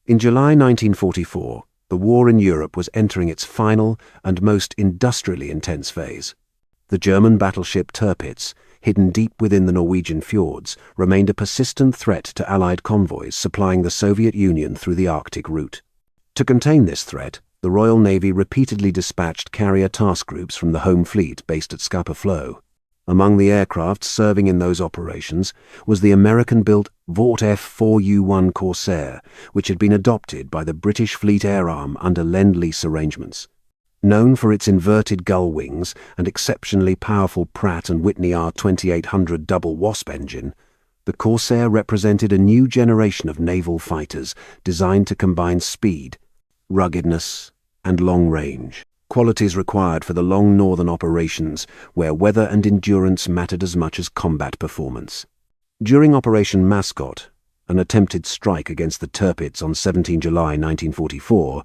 In July 1944, the war in Europe was entering its final and most industrially intense phase. The German battleship Tirpitz, hidden deep within the Norwegian fjords, remained a persistent threat to Allied convoys supplying the Soviet Union through the Arctic route. To contain this threat, the Royal Navy repeatedly dispatched carrier task groups from the home fleet based at Scapa Flow. Among the aircraft serving in those operations was the American-built Vought F4U Corsair, which had been adopted by the British Fleet Air Arm under Lend-Lease arrangements. Known for its inverted gull wings and exceptionally powerful Pratt & Whitney R2800 double Wasp engine, the Corsair represented a new generation of naval fighters designed to combine speed, ruggedness, and long range, qualities required for the long northern operations where weather and endurance mattered as much as combat performance. During Operation Mascot, an attempted strike against the Tirpitz on 17 July 1944,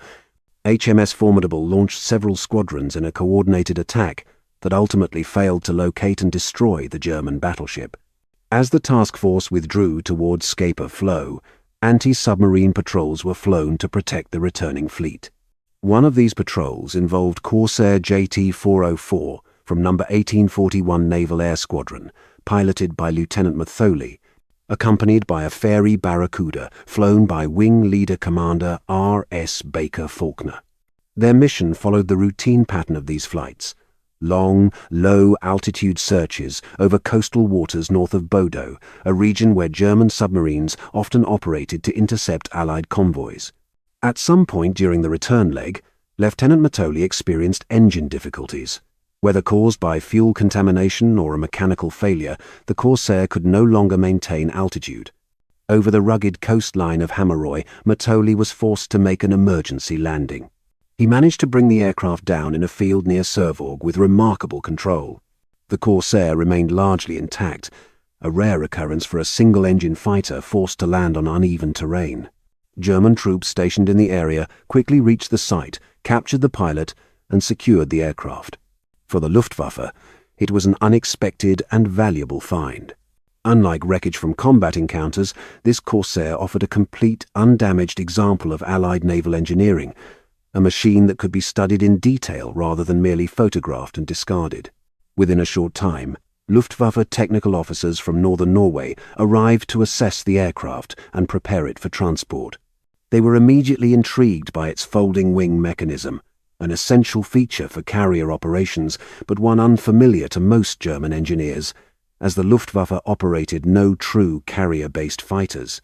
HMS Formidable launched several squadrons in a coordinated attack that ultimately failed to locate and destroy the German battleship. As the task force withdrew towards Scapa Flow, anti-submarine patrols were flown to protect the returning fleet. One of these patrols involved Corsair JT-404 from No. 1841 Naval Air Squadron, piloted by Lieutenant Matholi, accompanied by a Fairey Barracuda flown by Wing Leader Commander R.S. Baker Faulkner. Their mission followed the routine pattern of these flights: long, low-altitude searches over coastal waters north of Bodo, a region where German submarines often operated to intercept Allied convoys. At some point during the return leg, Lieutenant Matholi experienced engine difficulties. Whether caused by fuel contamination or a mechanical failure, the Corsair could no longer maintain altitude. Over the rugged coastline of Hamarøy, Matholi was forced to make an emergency landing. He managed to bring the aircraft down in a field near Sørvåg with remarkable control. The Corsair remained largely intact, a rare occurrence for a single-engine fighter forced to land on uneven terrain. German troops stationed in the area quickly reached the site, captured the pilot, and secured the aircraft. For the Luftwaffe, it was an unexpected and valuable find. Unlike wreckage from combat encounters, this Corsair offered a complete, undamaged example of Allied naval engineering, a machine that could be studied in detail rather than merely photographed and discarded. Within a short time, Luftwaffe technical officers from northern Norway arrived to assess the aircraft and prepare it for transport. They were immediately intrigued by its folding wing mechanism, an essential feature for carrier operations, but one unfamiliar to most German engineers, as the Luftwaffe operated no true carrier-based fighters.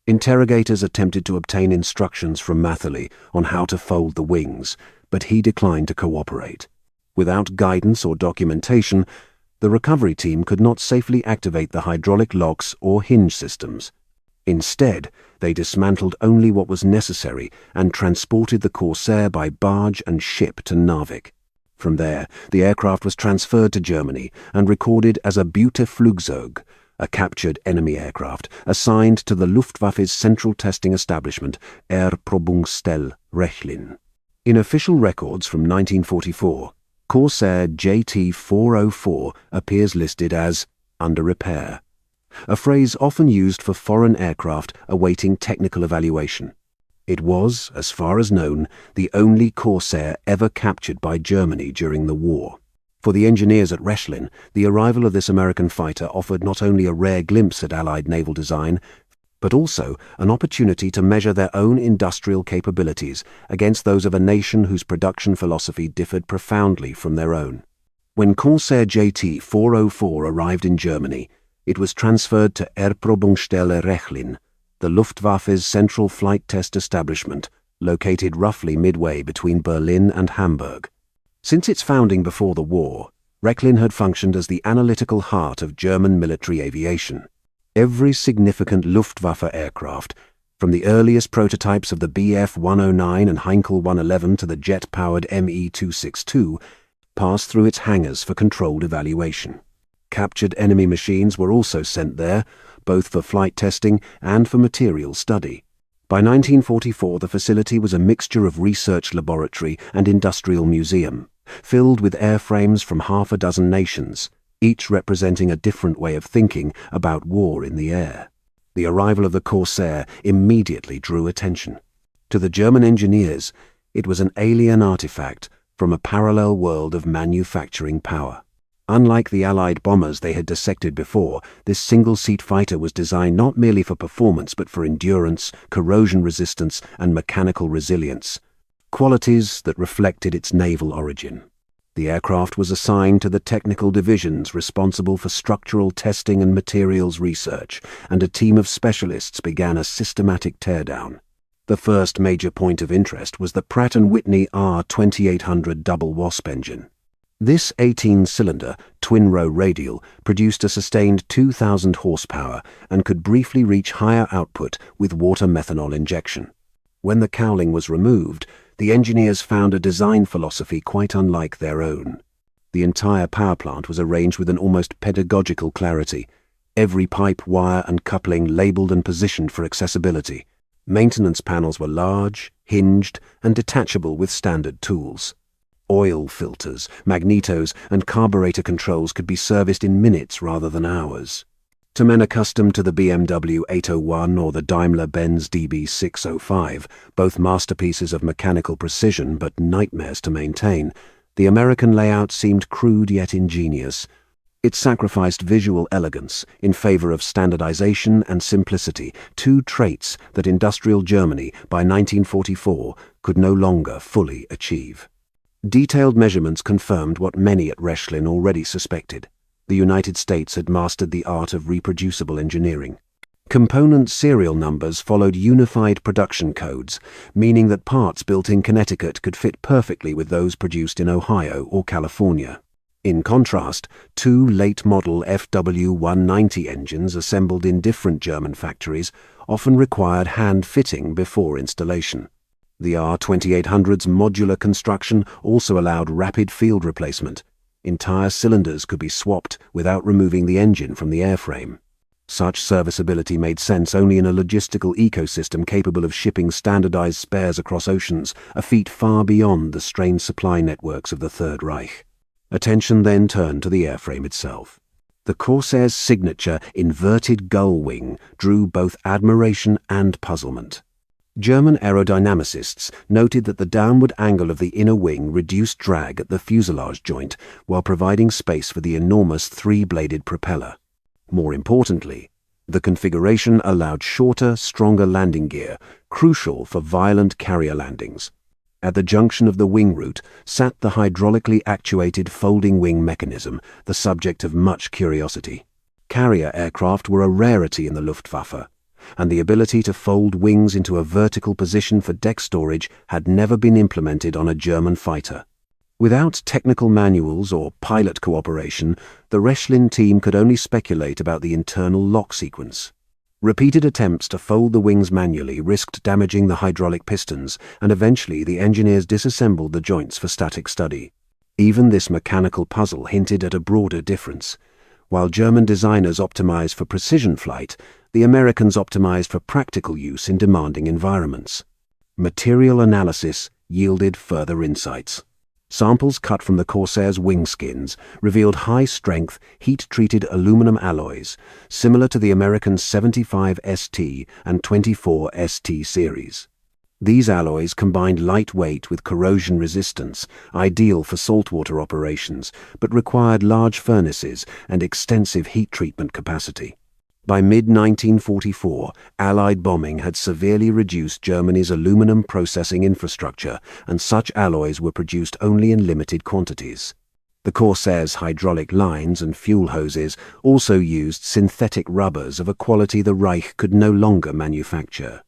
Interrogators attempted to obtain instructions from Matholi on how to fold the wings, but he declined to cooperate. Without guidance or documentation, the recovery team could not safely activate the hydraulic locks or hinge systems. Instead, they dismantled only what was necessary and transported the Corsair by barge and ship to Narvik. From there, the aircraft was transferred to Germany and recorded as a Buteflugzeug, a captured enemy aircraft assigned to the Luftwaffe's central testing establishment, Erprobungsstelle Rechlin. In official records from 1944, Corsair JT-404 appears listed as under repair, a phrase often used for foreign aircraft awaiting technical evaluation. It was, as far as known, the only Corsair ever captured by Germany during the war. For the engineers at Rechlin, the arrival of this American fighter offered not only a rare glimpse at Allied naval design, but also an opportunity to measure their own industrial capabilities against those of a nation whose production philosophy differed profoundly from their own. When Corsair JT-404 arrived in Germany, it was transferred to Erprobungsstelle Rechlin, the Luftwaffe's central flight test establishment, located roughly midway between Berlin and Hamburg. Since its founding before the war, Rechlin had functioned as the analytical heart of German military aviation. Every significant Luftwaffe aircraft, from the earliest prototypes of the Bf 109 and Heinkel 111 to the jet-powered Me 262, passed through its hangars for controlled evaluation. Captured enemy machines were also sent there, both for flight testing and for material study. By 1944, the facility was a mixture of research laboratory and industrial museum, filled with airframes from half a dozen nations, each representing a different way of thinking about war in the air. The arrival of the Corsair immediately drew attention. To the German engineers, it was an alien artifact from a parallel world of manufacturing power. Unlike the Allied bombers they had dissected before, this single-seat fighter was designed not merely for performance but for endurance, corrosion resistance, and mechanical resilience, qualities that reflected its naval origin. The aircraft was assigned to the technical divisions responsible for structural testing and materials research, and a team of specialists began a systematic teardown. The first major point of interest was the Pratt & Whitney R2800 double Wasp engine. This 18-cylinder, twin-row radial produced a sustained 2,000 horsepower and could briefly reach higher output with water methanol injection. When the cowling was removed, the engineers found a design philosophy quite unlike their own. The entire power plant was arranged with an almost pedagogical clarity, every pipe, wire, and coupling labeled and positioned for accessibility. Maintenance panels were large, hinged, and detachable with standard tools. Oil filters, magnetos, and carburetor controls could be serviced in minutes rather than hours. To men accustomed to the BMW 801 or the Daimler-Benz DB605, both masterpieces of mechanical precision but nightmares to maintain, the American layout seemed crude yet ingenious. It sacrificed visual elegance in favor of standardization and simplicity, two traits that industrial Germany by 1944 could no longer fully achieve. Detailed measurements confirmed what many at Rechlin already suspected. The United States had mastered the art of reproducible engineering. Component serial numbers followed unified production codes, meaning that parts built in Connecticut could fit perfectly with those produced in Ohio or California. In contrast, two late-model FW190 engines assembled in different German factories often required hand-fitting before installation. The R2800's modular construction also allowed rapid field replacement. Entire cylinders could be swapped without removing the engine from the airframe. Such serviceability made sense only in a logistical ecosystem capable of shipping standardized spares across oceans, a feat far beyond the strained supply networks of the Third Reich. Attention then turned to the airframe itself. The Corsair's signature inverted gull wing drew both admiration and puzzlement. German aerodynamicists noted that the downward angle of the inner wing reduced drag at the fuselage joint while providing space for the enormous three-bladed propeller. More importantly, the configuration allowed shorter, stronger landing gear, crucial for violent carrier landings. At the junction of the wing root sat the hydraulically actuated folding wing mechanism, the subject of much curiosity. Carrier aircraft were a rarity in the Luftwaffe, and the ability to fold wings into a vertical position for deck storage had never been implemented on a German fighter. Without technical manuals or pilot cooperation, the Rechlin team could only speculate about the internal lock sequence. Repeated attempts to fold the wings manually risked damaging the hydraulic pistons, and eventually the engineers disassembled the joints for static study. Even this mechanical puzzle hinted at a broader difference. While German designers optimized for precision flight, the Americans optimized for practical use in demanding environments. Material analysis yielded further insights. Samples cut from the Corsair's wing skins revealed high-strength, heat-treated aluminum alloys, similar to the American 75ST and 24ST series. These alloys combined lightweight with corrosion resistance, ideal for saltwater operations, but required large furnaces and extensive heat treatment capacity. By mid-1944, Allied bombing had severely reduced Germany's aluminum processing infrastructure, and such alloys were produced only in limited quantities. The Corsair's hydraulic lines and fuel hoses also used synthetic rubbers of a quality the Reich could no longer manufacture.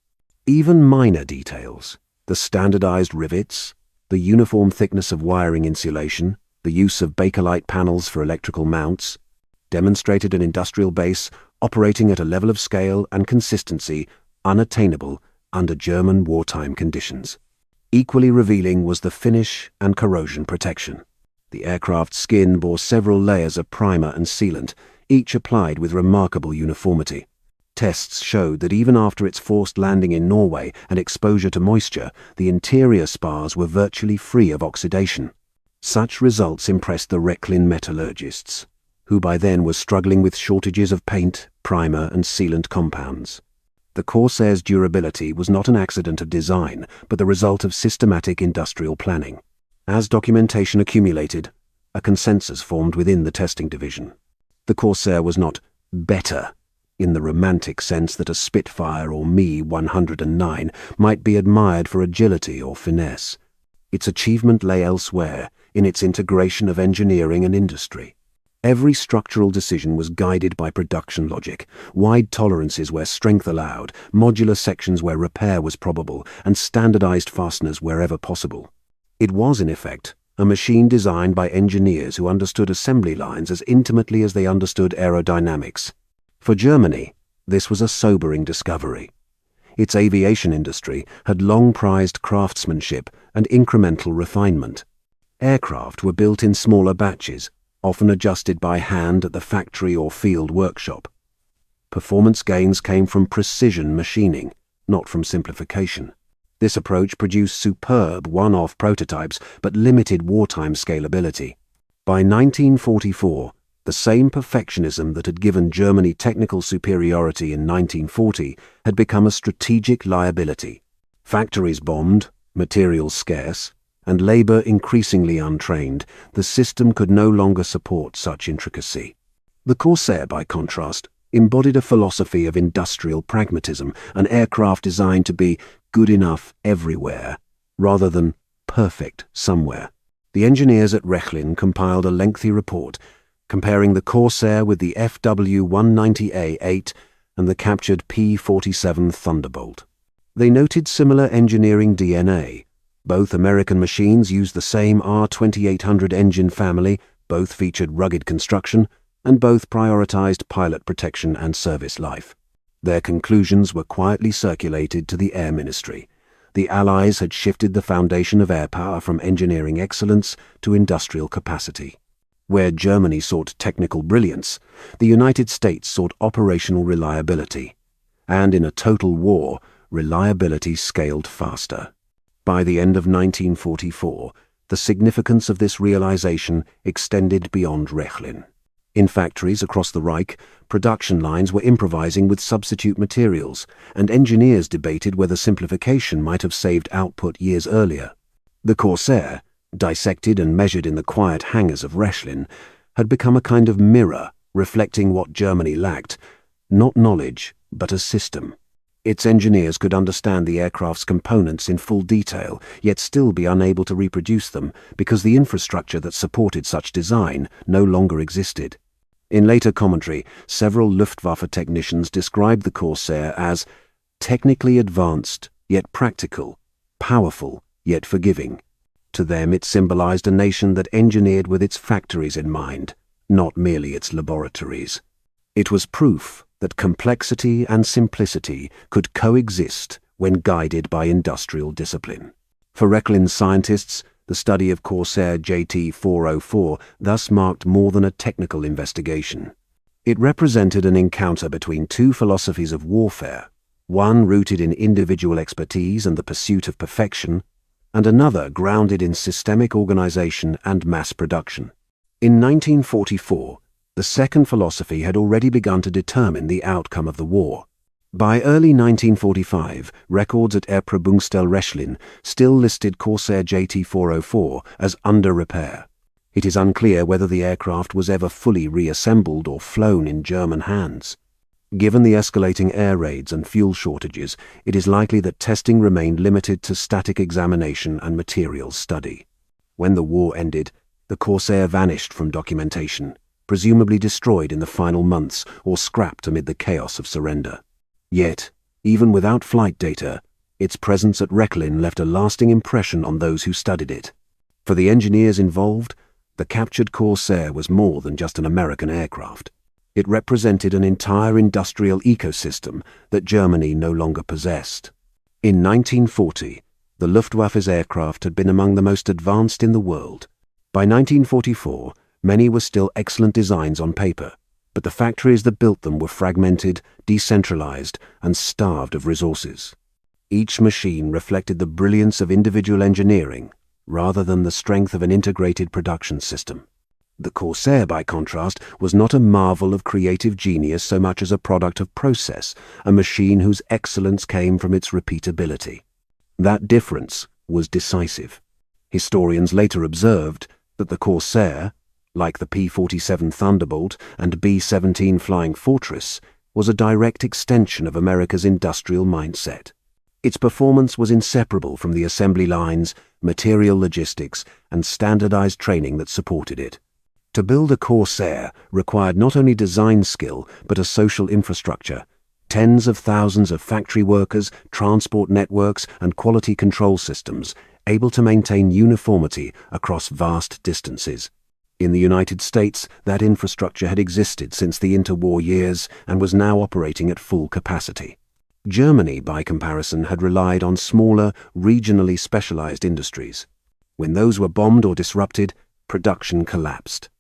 Even minor details, the standardized rivets, the uniform thickness of wiring insulation, the use of Bakelite panels for electrical mounts, demonstrated an industrial base operating at a level of scale and consistency unattainable under German wartime conditions. Equally revealing was the finish and corrosion protection. The aircraft's skin bore several layers of primer and sealant, each applied with remarkable uniformity. Tests showed that even after its forced landing in Norway and exposure to moisture, the interior spars were virtually free of oxidation. Such results impressed the Rechlin metallurgists, who by then were struggling with shortages of paint, primer, and sealant compounds. The Corsair's durability was not an accident of design, but the result of systematic industrial planning. As documentation accumulated, a consensus formed within the testing division. The Corsair was not better in the romantic sense that a Spitfire or Me-109 might be admired for agility or finesse. Its achievement lay elsewhere, in its integration of engineering and industry. Every structural decision was guided by production logic, wide tolerances where strength allowed, modular sections where repair was probable, and standardized fasteners wherever possible. It was, in effect, a machine designed by engineers who understood assembly lines as intimately as they understood aerodynamics. For Germany, this was a sobering discovery. Its aviation industry had long prized craftsmanship and incremental refinement. Aircraft were built in smaller batches, often adjusted by hand at the factory or field workshop. Performance gains came from precision machining, not from simplification. This approach produced superb one-off prototypes but limited wartime scalability. By 1944, the same perfectionism that had given Germany technical superiority in 1940 had become a strategic liability. Factories bombed, materials scarce, and labor increasingly untrained, the system could no longer support such intricacy. The Corsair, by contrast, embodied a philosophy of industrial pragmatism, an aircraft designed to be good enough everywhere, rather than perfect somewhere. The engineers at Rechlin compiled a lengthy report comparing the Corsair with the FW190A-8 and the captured P-47 Thunderbolt. They noted similar engineering DNA. Both American machines used the same R2800 engine family, both featured rugged construction, and both prioritized pilot protection and service life. Their conclusions were quietly circulated to the Air Ministry. The Allies had shifted the foundation of air power from engineering excellence to industrial capacity. Where Germany sought technical brilliance, the United States sought operational reliability. And in a total war, reliability scaled faster. By the end of 1944, the significance of this realization extended beyond Rechlin. In factories across the Reich, production lines were improvising with substitute materials, and engineers debated whether simplification might have saved output years earlier. The Corsair, dissected and measured in the quiet hangars of Rechlin, had become a kind of mirror reflecting what Germany lacked, not knowledge, but a system. Its engineers could understand the aircraft's components in full detail, yet still be unable to reproduce them because the infrastructure that supported such design no longer existed. In later commentary, several Luftwaffe technicians described the Corsair as technically advanced, yet practical, powerful, yet forgiving. To them it symbolized a nation that engineered with its factories in mind, not merely its laboratories. It was proof that complexity and simplicity could coexist when guided by industrial discipline. For Rechlin's scientists, the study of Corsair JT404 thus marked more than a technical investigation. It represented an encounter between two philosophies of warfare, one rooted in individual expertise and the pursuit of perfection, and another grounded in systemic organization and mass production. In 1944, the second philosophy had already begun to determine the outcome of the war. By early 1945, records at Erprobungsstelle Rechlin still listed Corsair JT404 as under repair. It is unclear whether the aircraft was ever fully reassembled or flown in German hands. Given the escalating air raids and fuel shortages, it is likely that testing remained limited to static examination and materials study. When the war ended, the Corsair vanished from documentation, presumably destroyed in the final months or scrapped amid the chaos of surrender. Yet, even without flight data, its presence at Rechlin left a lasting impression on those who studied it. For the engineers involved, the captured Corsair was more than just an American aircraft. It represented an entire industrial ecosystem that Germany no longer possessed. In 1940, the Luftwaffe's aircraft had been among the most advanced in the world. By 1944, many were still excellent designs on paper, but the factories that built them were fragmented, decentralized, and starved of resources. Each machine reflected the brilliance of individual engineering rather than the strength of an integrated production system. The Corsair, by contrast, was not a marvel of creative genius so much as a product of process, a machine whose excellence came from its repeatability. That difference was decisive. Historians later observed that the Corsair, like the P-47 Thunderbolt and B-17 Flying Fortress, was a direct extension of America's industrial mindset. Its performance was inseparable from the assembly lines, material logistics, and standardized training that supported it. To build a Corsair required not only design skill, but a social infrastructure. Tens of thousands of factory workers, transport networks, and quality control systems, able to maintain uniformity across vast distances. In the United States, that infrastructure had existed since the interwar years and was now operating at full capacity. Germany, by comparison, had relied on smaller, regionally specialized industries. When those were bombed or disrupted, production collapsed.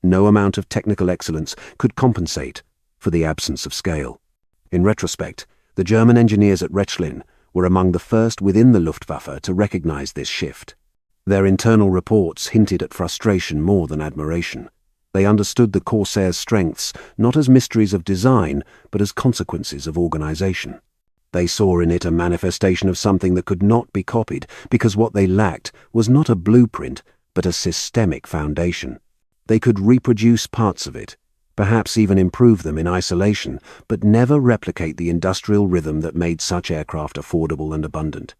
No amount of technical excellence could compensate for the absence of scale. In retrospect, the German engineers at Rechlin were among the first within the Luftwaffe to recognize this shift. Their internal reports hinted at frustration more than admiration. They understood the Corsair's strengths not as mysteries of design, but as consequences of organization. They saw in it a manifestation of something that could not be copied, because what they lacked was not a blueprint, but a systemic foundation. They could reproduce parts of it, perhaps even improve them in isolation, but never replicate the industrial rhythm that made such aircraft affordable and abundant.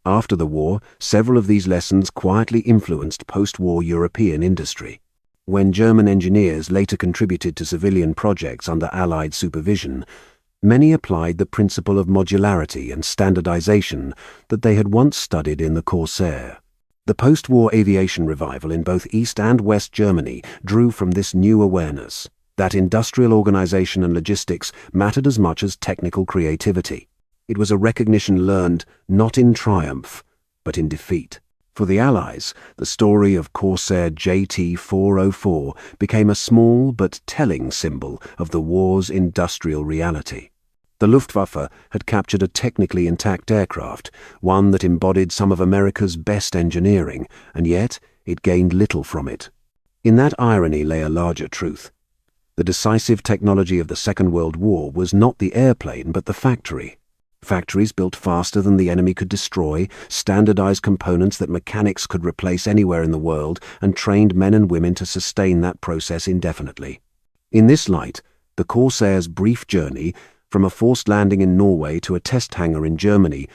After the war, several of these lessons quietly influenced post-war European industry. When German engineers later contributed to civilian projects under Allied supervision, many applied the principle of modularity and standardization that they had once studied in the Corsair. The post-war aviation revival in both East and West Germany drew from this new awareness that industrial organization and logistics mattered as much as technical creativity. It was a recognition learned not in triumph, but in defeat. For the Allies, the story of Corsair JT-404 became a small but telling symbol of the war's industrial reality. The Luftwaffe had captured a technically intact aircraft, one that embodied some of America's best engineering, and yet it gained little from it. In that irony lay a larger truth. The decisive technology of the Second World War was not the airplane, but the factory. Factories built faster than the enemy could destroy, standardized components that mechanics could replace anywhere in the world, and trained men and women to sustain that process indefinitely. In this light, the Corsair's brief journey from a forced landing in Norway to a test hangar in Germany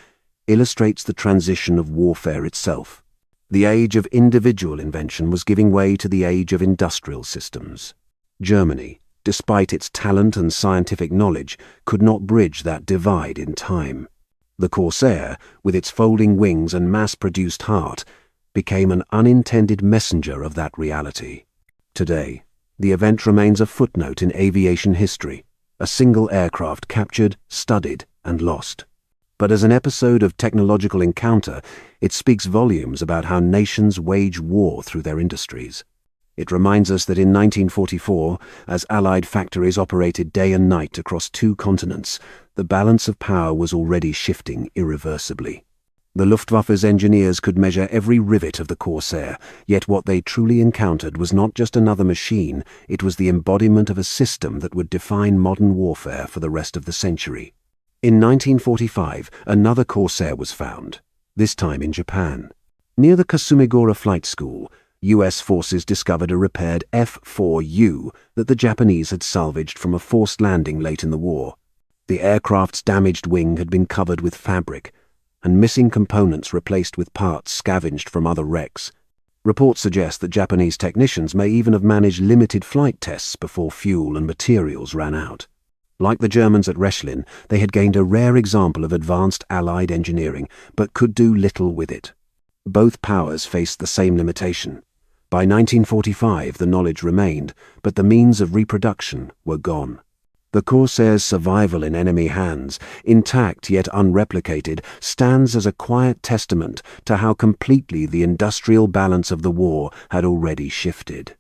illustrates the transition of warfare itself. The age of individual invention was giving way to the age of industrial systems. Germany, despite its talent and scientific knowledge, could not bridge that divide in time. The Corsair, with its folding wings and mass-produced heart, became an unintended messenger of that reality. Today, the event remains a footnote in aviation history, a single aircraft captured, studied, and lost. But as an episode of technological encounter, it speaks volumes about how nations wage war through their industries. It reminds us that in 1944, as Allied factories operated day and night across two continents, the balance of power was already shifting irreversibly. The Luftwaffe's engineers could measure every rivet of the Corsair, yet what they truly encountered was not just another machine, it was the embodiment of a system that would define modern warfare for the rest of the century. In 1945, another Corsair was found, this time in Japan. Near the Kasumigura Flight School, US forces discovered a repaired F4U that the Japanese had salvaged from a forced landing late in the war. The aircraft's damaged wing had been covered with fabric, and missing components replaced with parts scavenged from other wrecks. Reports suggest that Japanese technicians may even have managed limited flight tests before fuel and materials ran out. Like the Germans at Rechlin, they had gained a rare example of advanced Allied engineering, but could do little with it. Both powers faced the same limitation. By 1945, the knowledge remained, but the means of reproduction were gone. The Corsair's survival in enemy hands, intact yet unreplicated, stands as a quiet testament to how completely the industrial balance of the war had already shifted.